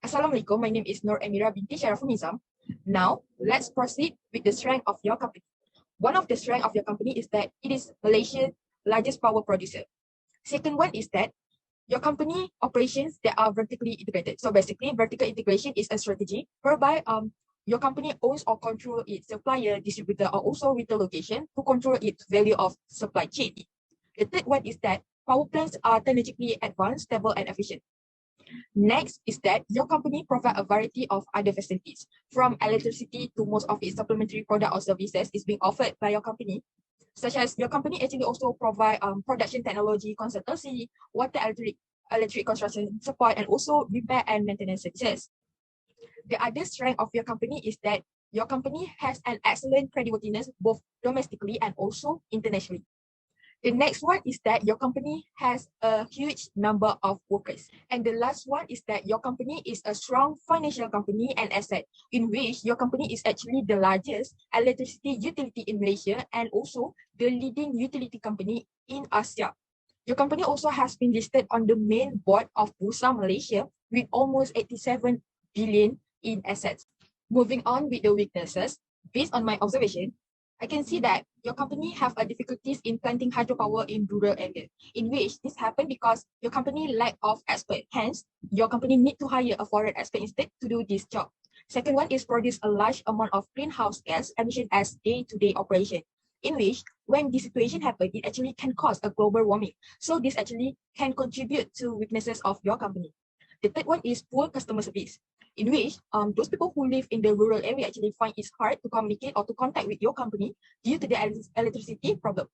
Assalamualaikum, my name is Nur Amira binti Sharaful Nizam. Now, let's proceed with the strength of your company. One of the strengths of your company is that it is Malaysia's largest power producer. Second one is that your company operations that are vertically integrated. So basically, vertical integration is a strategy whereby your company owns or control its supplier, distributor, or also retail location to control its value of supply chain. The third one is that power plants are technologically advanced, stable, and efficient. Next is that your company provides a variety of other facilities, from electricity to most of its supplementary product or services is being offered by your company, such as your company actually also provide production technology consultancy, water electric construction support, and also repair and maintenance services. The other strength of your company is that your company has an excellent creditworthiness both domestically and also internationally. The next one is that your company has a huge number of workers. And the last one is that your company is a strong financial company and asset, in which your company is actually the largest electricity utility in Malaysia and also the leading utility company in Asia. Your company also has been listed on the main board of Bursa Malaysia with almost 87 billion in assets. Moving on with the weaknesses, based on my observation, I can see that your company have a difficulties in planting hydropower in rural areas, in which this happened because your company lack of expert. Hence, your company need to hire a foreign expert instead to do this job. Second one is produce a large amount of greenhouse gas emission as day-to-day operation, in which when this situation happen, it actually can cause a global warming. So this actually can contribute to weaknesses of your company. The third one is poor customer service, in which those people who live in the rural area actually find it hard to communicate or to contact with your company due to the electricity problem.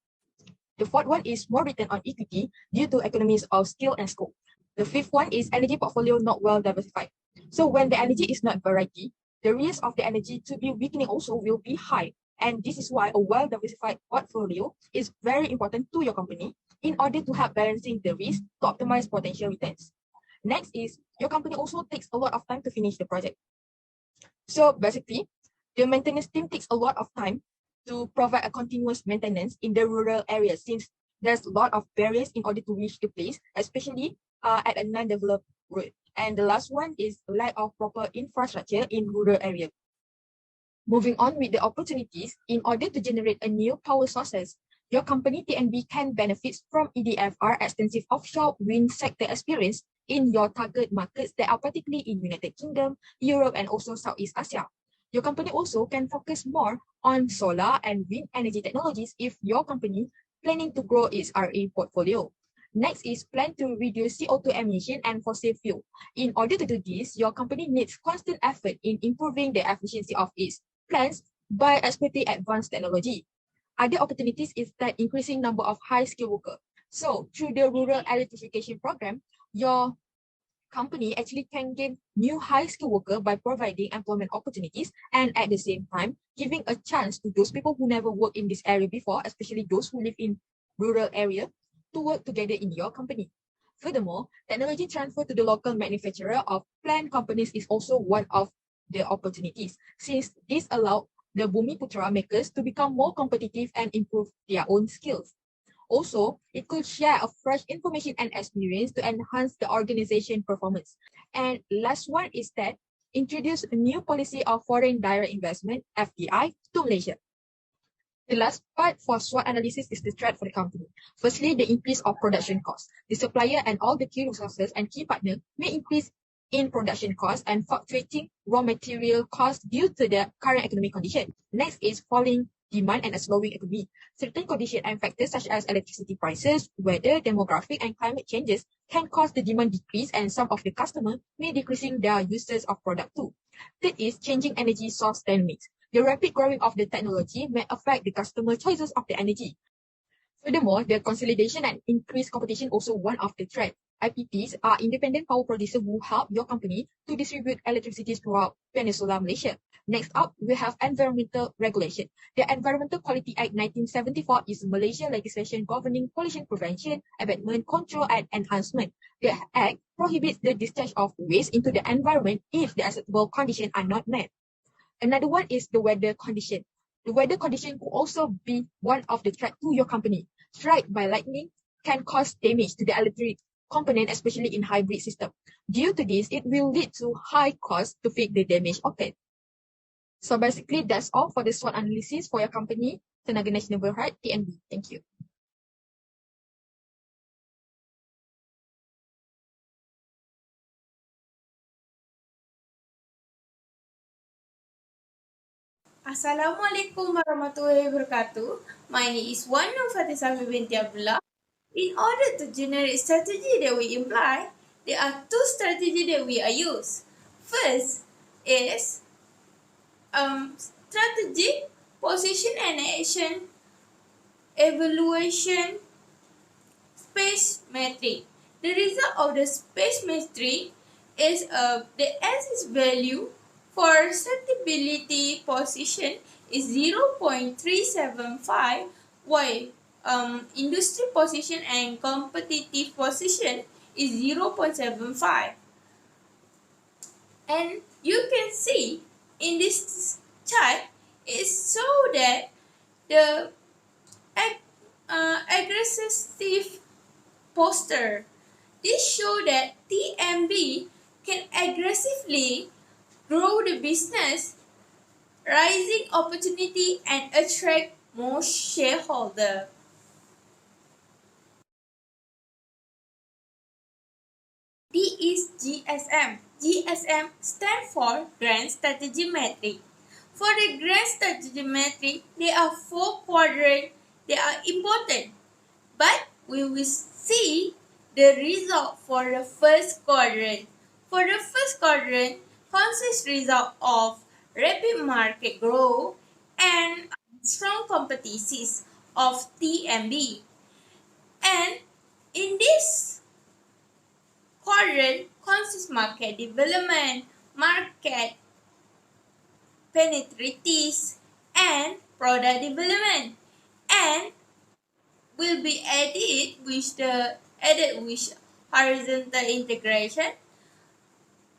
The fourth one is more return on equity due to economies of scale and scope. The fifth one is energy portfolio not well diversified. So when the energy is not variety, the risk of the energy to be weakening also will be high. And this is why a well-diversified portfolio is very important to your company in order to help balancing the risk to optimize potential returns. Next is your company also takes a lot of time to finish the project. So basically, the maintenance team takes a lot of time to provide a continuous maintenance in the rural areas, since there's a lot of barriers in order to reach the place, especially at a non-developed road. And the last one is lack of proper infrastructure in rural area. Moving on with the opportunities, in order to generate a new power sources, your company TNB can benefit from EDFR extensive offshore wind sector experience in your target markets that are particularly in United Kingdom, Europe, and also Southeast Asia. Your company also can focus more on solar and wind energy technologies if your company planning to grow its RE portfolio. Next is plan to reduce CO2 emission and fossil fuel. In order to do this, your company needs constant effort in improving the efficiency of its plants by exploiting advanced technology. Other opportunities is that increasing number of high-skilled workers. So through the rural electrification program, your company actually can gain new high-skilled workers by providing employment opportunities and at the same time giving a chance to those people who never worked in this area before, especially those who live in rural area, to work together in your company. Furthermore, technology transfer to the local manufacturer of plant companies is also one of the opportunities, since this allows the Bumiputra makers to become more competitive and improve their own skills. Also, it could share a fresh information and experience to enhance the organization performance. And last one is that introduce a new policy of foreign direct investment, FDI, to Malaysia. The last part for SWOT analysis is the threat for the company. Firstly, the increase of production costs. The supplier and all the key resources and key partners may increase in production costs and fluctuating raw material costs due to the current economic condition. Next is falling demand and a slowing economy. Certain conditions and factors such as electricity prices, weather, demographic, and climate changes can cause the demand decrease, and some of the customers may decreasing their uses of product too. Third is changing energy source dynamics. The rapid growing of the technology may affect the customer choices of the energy. Furthermore, the consolidation and increased competition also one of the threats. IPPs are independent power producers who help your company to distribute electricity throughout Peninsular Malaysia. Next up, we have environmental regulation. The Environmental Quality Act 1974 is Malaysian legislation governing pollution prevention, abatement, control, and enhancement. The act prohibits the discharge of waste into the environment if the acceptable conditions are not met. Another one is the weather condition. The weather condition could also be one of the threats to your company. Strike by lightning can cause damage to the component, especially in hybrid system. Due to this, it will lead to high cost to fix the damaged object. So basically, that's all for the SWOT analysis for your company, Tenaga Nasional Berhad, TNB. Thank you. Assalamualaikum warahmatullahi wabarakatuh. My name is Wan Nur Fatisah binti Abdullah. In order to generate strategy that we imply, there are two strategies that we are use. First is strategic position and action evaluation space metric. The result of the space metric is the SS value for stability position is 0.375, while industry position and competitive position is 0.75. And you can see in this chart it shows that the aggressive poster. This shows that TNB can aggressively grow the business, rising opportunity, and attract more shareholders. D is GSM. GSM stands for Grand Strategy Metric. For the Grand Strategy Metric, there are 4 quadrants that are important, but we will see the result for the first quadrant. For the first quadrant, consists result of rapid market growth and strong competitions of TNB. And in this quadrant consists market development, market penetration, and product development, and will be added with horizontal integration,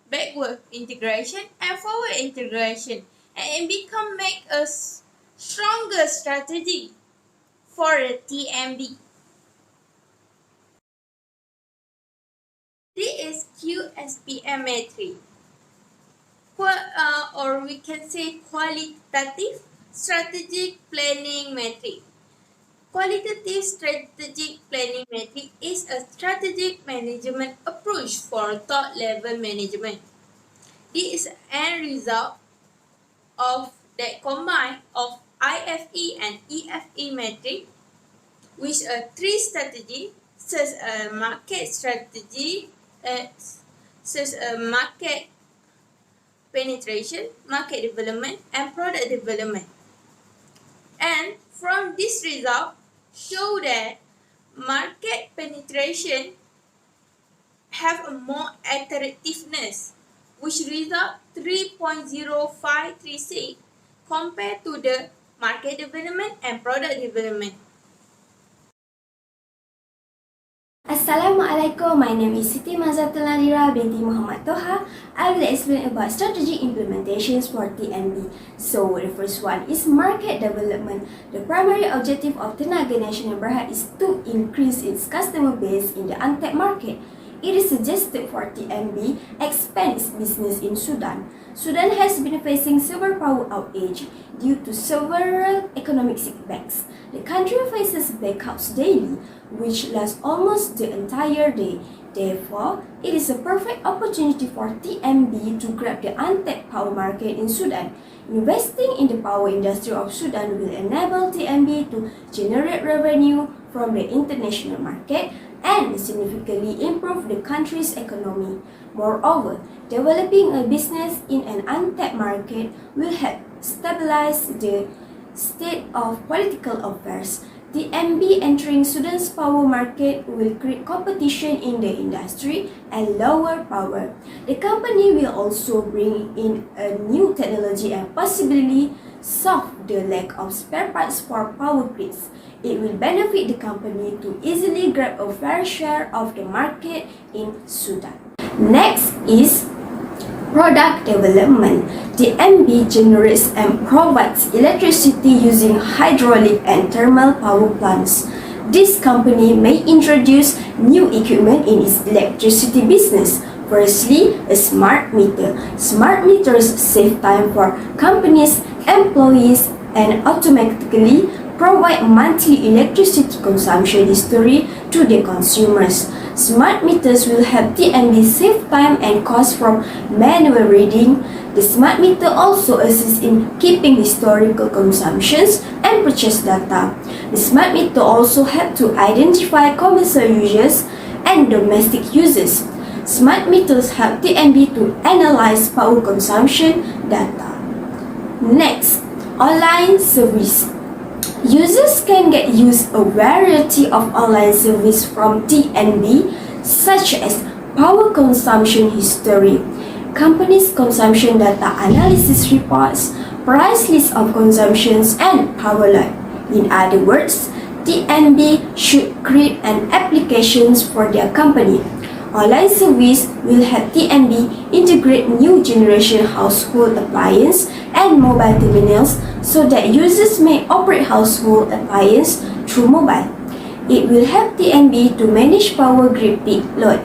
backward integration, and forward integration, and make a stronger strategy for the TNB. This is QSPM metric, or we can say qualitative strategic planning metric. Qualitative strategic planning metric is a strategic management approach for top-level management. This is an result of that combine of IFE and EFE metric, which are 3 strategies, such as market strategy, such as market penetration, market development, and product development. And from this result, show that market penetration have a more attractiveness, which result 3.0536 compared to the market development and product development. Assalamualaikum, my name is Siti Mazatul Nadira binti Muhammad Toha. I will explain about strategy implementations for TNB. So the first one is market development. The primary objective of Tenaga Nasional Berhad is to increase its customer base in the untapped market. It is suggested for TNB expand its business in Sudan. Sudan has been facing severe power outage due to several economic setbacks. The country faces blackouts daily, which last almost the entire day. Therefore, it is a perfect opportunity for TNB to grab the untapped power market in Sudan. Investing in the power industry of Sudan will enable TNB to generate revenue from the international market and significantly improve the country's economy. Moreover, developing a business in an untapped market will help stabilize the state of political affairs. TNB entering Sudan's power market will create competition in the industry and lower power. The company will also bring in a new technology and possibly solve the lack of spare parts for power grids. It will benefit the company to easily grab a fair share of the market in Sudan. Next is product development. TNB generates and provides electricity using hydraulic and thermal power plants. This company may introduce new equipment in its electricity business. Firstly, a smart meter. Smart meters save time for companies, employees, and automatically provide monthly electricity consumption history to the consumers. Smart meters will help TNB save time and cost from manual reading. The smart meter also assists in keeping historical consumptions and purchase data. The smart meter also help to identify commercial users and domestic users. Smart meters help TNB to analyze power consumption data. Next, online service. Users can get use a variety of online service from TNB, such as power consumption history, companies' consumption data analysis reports, price list of consumptions, and power line. In other words, TNB should create an applications for their company. Online service will help TNB integrate new generation household appliance and mobile terminals so that users may operate household appliance through mobile. It will help TNB to manage power grid peak load.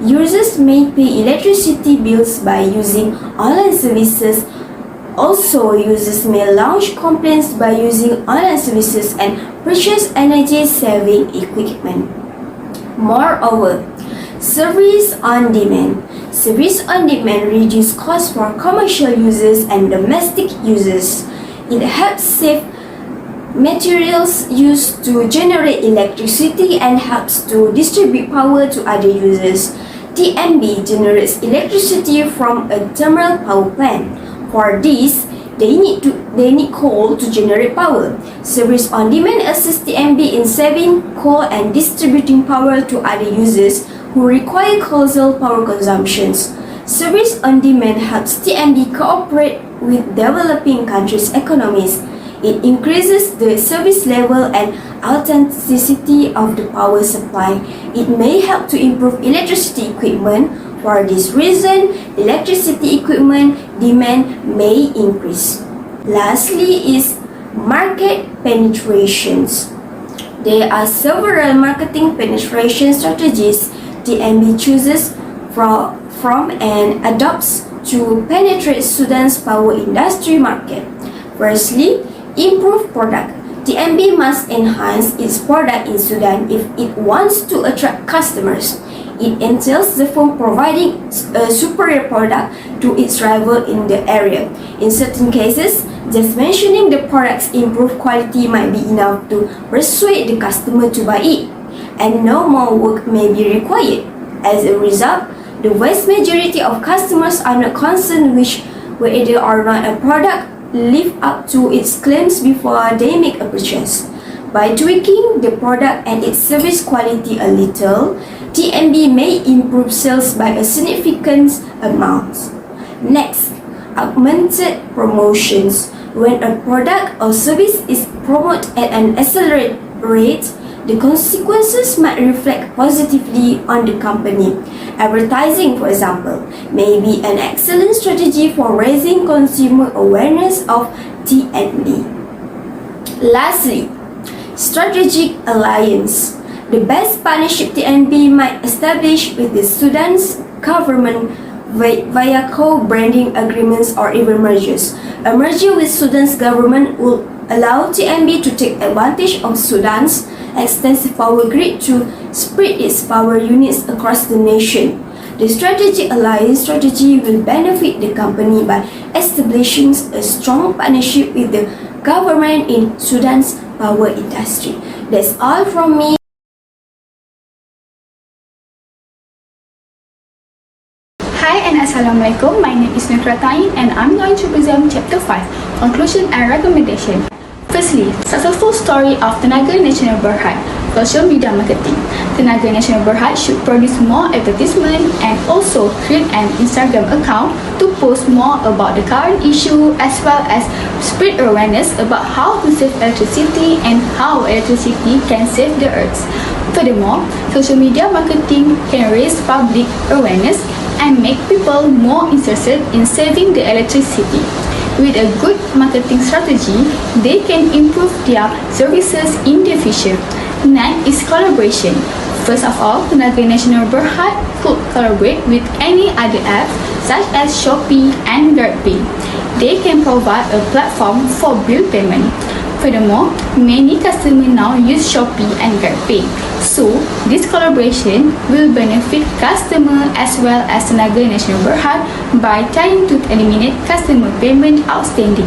Users may pay electricity bills by using online services. Also, users may launch complaints by using online services and purchase energy-saving equipment. Moreover, service on demand. Service on demand reduces costs for commercial users and domestic users. It helps save materials used to generate electricity and helps to distribute power to other users. TNB generates electricity from a thermal power plant. For this, they need coal to generate power. Service on demand assists TNB in saving coal and distributing power to other users who require causal power consumptions. Service on demand helps TNB cooperate with developing countries' economies. It increases the service level and authenticity of the power supply. It may help to improve electricity equipment. For this reason, electricity equipment demand may increase. Lastly is market penetrations. There are several marketing penetration strategies TNB chooses from and adopts to penetrate Sudan's power industry market. Firstly, improve product. TNB must enhance its product in Sudan if it wants to attract customers. It entails the firm providing a superior product to its rival in the area. In certain cases, just mentioning the product's improved quality might be enough to persuade the customer to buy it, and no more work may be required. As a result, the vast majority of customers are not concerned with whether or not a product live up to its claims before they make a purchase. By tweaking the product and its service quality a little, TNB may improve sales by a significant amount. Next, augmented promotions. When a product or service is promoted at an accelerated rate, the consequences might reflect positively on the company. Advertising, for example, may be an excellent strategy for raising consumer awareness of TNB. Lastly, strategic alliance. The best partnership TNB might establish with the Sudan's government via co-branding agreements or even mergers. A merger with Sudan's government will allow TNB to take advantage of Sudan's extensive power grid to spread its power units across the nation. The strategic alliance strategy will benefit the company by establishing a strong partnership with the government in Sudan's power industry. That's all from me. Hi and Assalamualaikum, my name is Nukra Tain and I'm going to present Chapter 5, Conclusion and Recommendation. Firstly, successful story of Tenaga Nasional Berhad, social media marketing. Tenaga Nasional Berhad should produce more advertisement and also create an Instagram account to post more about the current issue as well as spread awareness about how to save electricity and how electricity can save the earth. Furthermore, social media marketing can raise public awareness and make people more interested in saving the electricity. With a good marketing strategy, they can improve their services in the future. Next is collaboration. First of all, Tenaga Nasional Berhad could collaborate with any other apps such as Shopee and GrabPay. They can provide a platform for bill payment. Furthermore, many customers now use Shopee and GrabPay. So, this collaboration will benefit customers as well as Tenaga Nasional Berhad by trying to eliminate customer payment outstanding.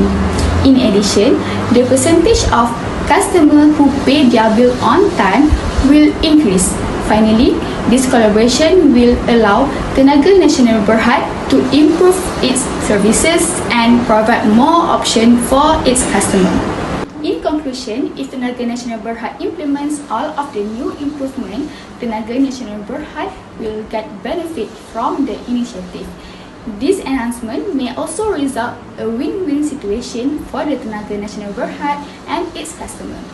In addition, the percentage of customers who pay their bill on time will increase. Finally, this collaboration will allow Tenaga Nasional Berhad to improve its services and provide more options for its customers. In conclusion, if Tenaga Nasional Berhad implements all of the new improvements, Tenaga Nasional Berhad will get benefit from the initiative. This enhancement may also result a win-win situation for the Tenaga Nasional Berhad and its customers.